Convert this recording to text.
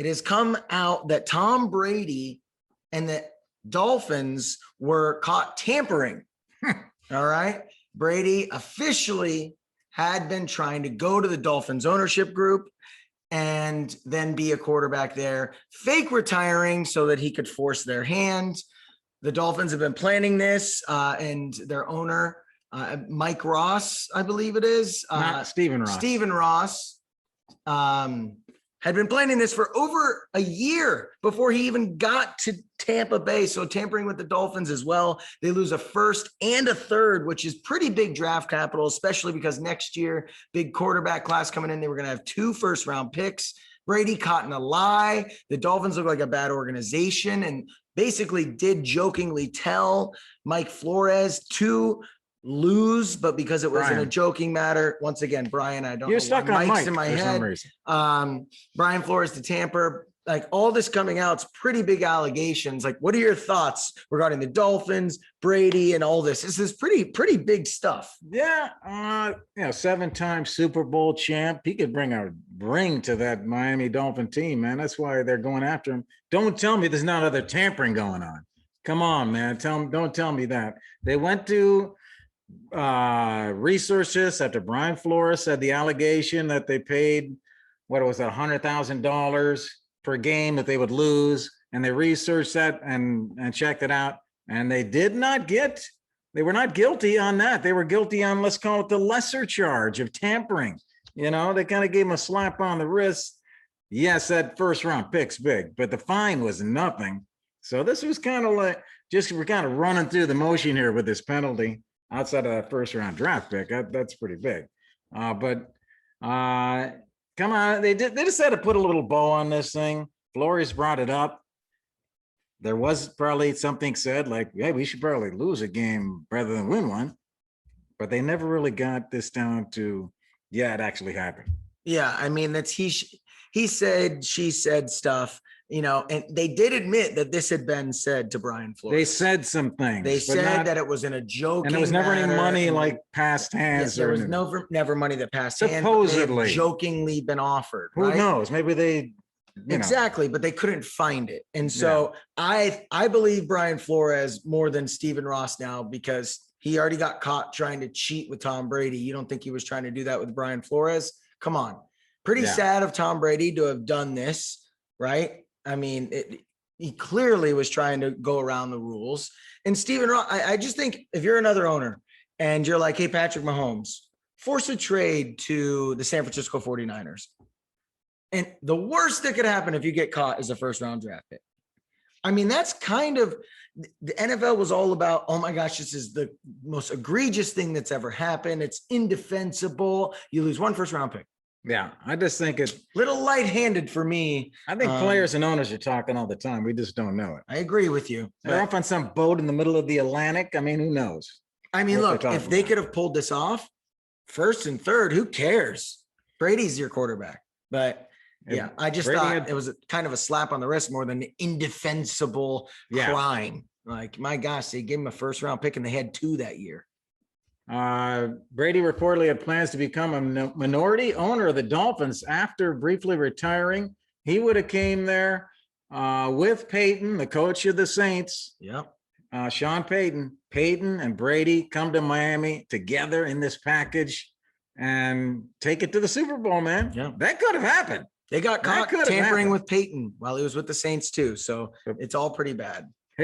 it has come out that Tom Brady and the Dolphins were caught tampering. All right. Brady officially had been trying to go to the Dolphins ownership group and then be a quarterback there, fake retiring so that he could force their hand. The Dolphins have been planning this, and their owner, Mike Ross, I believe it is. Not Stephen Ross. Stephen Ross had been planning this for over a year before he even got to Tampa Bay. So tampering with the Dolphins as well. They lose a first and a third, which is pretty big draft capital, especially because next year, big quarterback class coming in. They were going to have 2 first-round picks. Brady caught in a lie. The Dolphins look like a bad organization and basically did jokingly tell Mike Flores to lose, but because it was in a joking matter, once again, Brian, I don't You're know stuck why on Mike's Mike in my for head. some reason. Brian Flores to tamper, like all this coming out, it's pretty big allegations. Like, what are your thoughts regarding the Dolphins, Brady, and all this? This is pretty big stuff. Yeah, 7-time Super Bowl champ. He could bring a ring to that Miami Dolphin team, man. That's why they're going after him. Don't tell me there's not other tampering going on. Come on, man. Don't tell me that. They went to research this after Brian Flores said the allegation that they paid, what was it, $100,000 per game that they would lose, and they researched that and checked it out, and they were not guilty on that. They were guilty on, let's call it the lesser charge of tampering. They kind of gave him a slap on the wrist. Yes, that first round pick's big, but the fine was nothing. So this was kind of like, we're kind of running through the motion here with this penalty outside of that first round draft pick. That's pretty big. But come on, they just had to put a little bow on this thing. Flores brought it up. There was probably something said like, hey, we should probably lose a game rather than win one. But they never really got this down to, yeah, it actually happened. Yeah, I mean, that's he said, she said stuff, and they did admit that this had been said to Brian Flores. They said some things. They said that it was in a joking and there was never any money like passed hands. Yes, there was never money that passed hands. Supposedly. Jokingly been offered. Who knows? Maybe they exactly, but they couldn't find it. And so I believe Brian Flores more than Stephen Ross now, because he already got caught trying to cheat with Tom Brady. You don't think he was trying to do that with Brian Flores? Come on. Pretty sad of Tom Brady to have done this, right? I mean, he clearly was trying to go around the rules. And Stephen Ross, I just think if you're another owner and you're like, hey, Patrick Mahomes, force a trade to the San Francisco 49ers. And the worst that could happen if you get caught is a first round draft pick. I mean, that's kind of, the NFL was all about, oh my gosh, this is the most egregious thing that's ever happened. It's indefensible. You lose 1 first round pick. Yeah, I just think it's little light-handed for me. I think players and owners are talking all the time. We just don't know it. I agree with you. They're off on some boat in the middle of the Atlantic. I mean, who knows? I mean, look, if they could have pulled this off, first and third, who cares? Brady's your quarterback. But yeah, I just thought it was kind of a slap on the wrist more than an indefensible crime. Like, my gosh, they gave him a first round pick and they had 2 that year. Brady reportedly had plans to become a minority owner of the Dolphins after briefly retiring. He would have came there with Peyton, the coach of the Saints. Yep. Sean Payton. Peyton and Brady come to Miami together in this package and take it to the Super Bowl, man. Yeah. That could have happened. They got caught tampering with Peyton while he was with the Saints too. So it's all pretty bad.